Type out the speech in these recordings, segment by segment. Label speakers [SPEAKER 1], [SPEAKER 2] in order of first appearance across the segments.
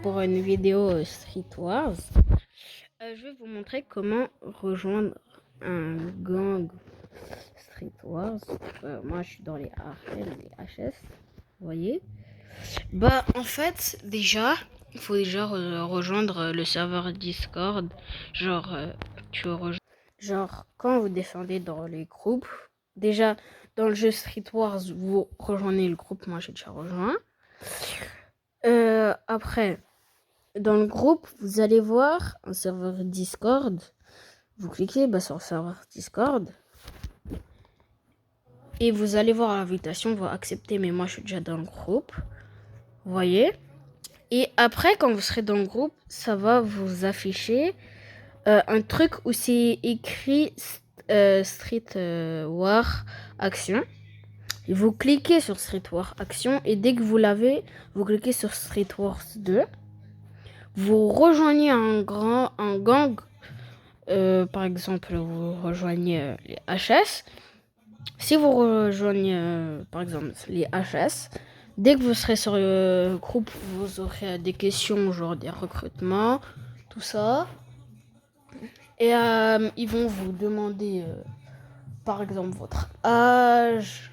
[SPEAKER 1] Pour une vidéo Street Wars, je vais vous montrer comment rejoindre un gang Street Wars. Moi, je suis dans les ARL, les HS, vous voyez. Bah, en fait, déjà, il faut déjà rejoindre le serveur Discord. Genre, quand vous défendez dans les groupes, déjà, dans le jeu Street Wars, vous rejoignez le groupe. Moi, j'ai déjà rejoint. Après, dans le groupe, vous allez voir un serveur Discord. Vous cliquez sur le serveur Discord. Et vous allez voir l'invitation, vous acceptez, mais moi je suis déjà dans le groupe. Vous voyez. Et après, quand vous serez dans le groupe, ça va vous afficher un truc où c'est écrit Street War Action. Et vous cliquez sur Street War Action et dès que vous l'avez, vous cliquez sur Street Wars 2. Vous rejoignez un gang. Par exemple, vous rejoignez les HS. Si vous rejoignez, par exemple, les HS, dès que vous serez sur le groupe, vous aurez des questions, genre des recrutements, tout ça. Et ils vont vous demander, par exemple, votre âge.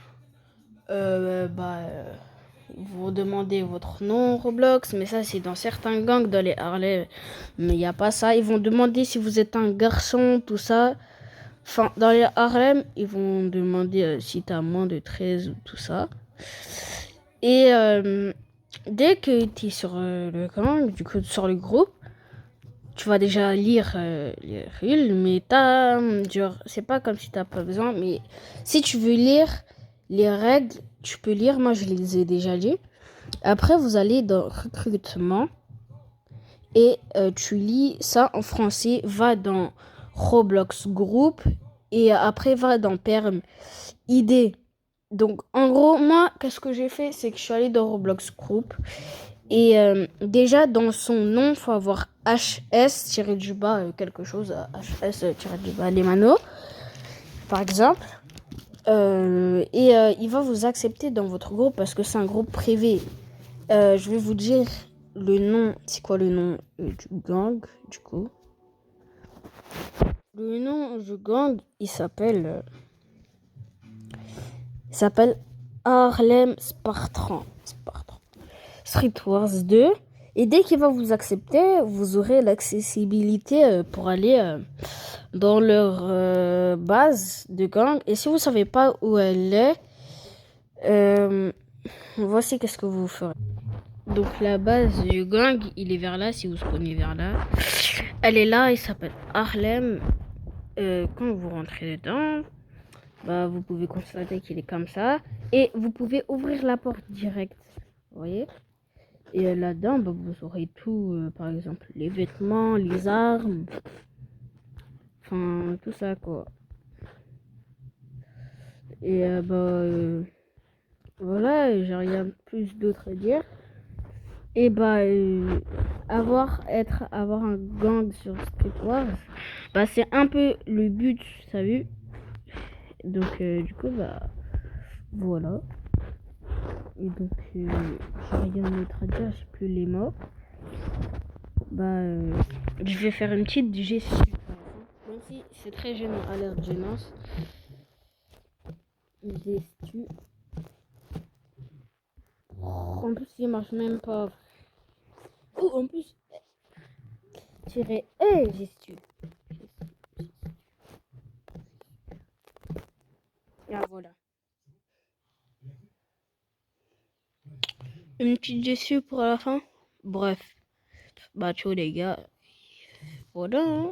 [SPEAKER 1] Vous demandez votre nom Roblox, mais ça c'est dans certains gangs dans les Harley, mais il n'y a pas ça. Ils vont demander si vous êtes un garçon, tout ça. Enfin, dans les Harlem, ils vont demander si tu as moins de 13 ou tout ça. Et dès que tu es sur le gang, du coup sur le groupe, tu vas déjà lire les règles, mais genre, c'est pas comme si tu n'as pas besoin, mais si tu veux lire les règles, tu peux lire. Moi, je les ai déjà lues. Après, vous allez dans recrutement et tu lis ça en français. Va dans Roblox Group et après va dans Perm ID. Donc, en gros, moi, qu'est-ce que j'ai fait, c'est que je suis allée dans Roblox Group. Et déjà, dans son nom, il faut avoir HS-du-bas quelque chose. HS-du-bas les manos, par exemple. Il va vous accepter dans votre groupe parce que c'est un groupe privé. Je vais vous dire le nom. C'est quoi le nom du gang, du coup? Le nom du gang, il s'appelle Harlem Spartan. Street Wars 2. Et dès qu'il va vous accepter, vous aurez l'accessibilité pour aller dans leur base de gang. Et si vous ne savez pas où elle est, voici qu'est-ce que vous ferez. Donc la base du gang, il est vers là, si vous spawnez vers là. Elle est là, il s'appelle Harlem. Quand vous rentrez dedans, vous pouvez constater qu'il est comme ça. Et vous pouvez ouvrir la porte direct. Vous voyez? Et là-dedans, vous aurez tout, par exemple, les vêtements, les armes. Enfin, tout ça, quoi. Et voilà, j'ai rien de plus d'autre à dire. Et avoir un gang sur Street Wars, c'est un peu le but, ça vu. Donc du coup voilà. Et donc j'ai rien d'autre à dire, je sais plus les mots. Je vais faire une petite gestu. Même si c'est très gênant, alerte gênance. Gestu. En plus il marche même pas. Oh, en plus tirer gestu. Et voilà. Une petite gestu pour la fin. Bref. Ciao les gars. Voilà.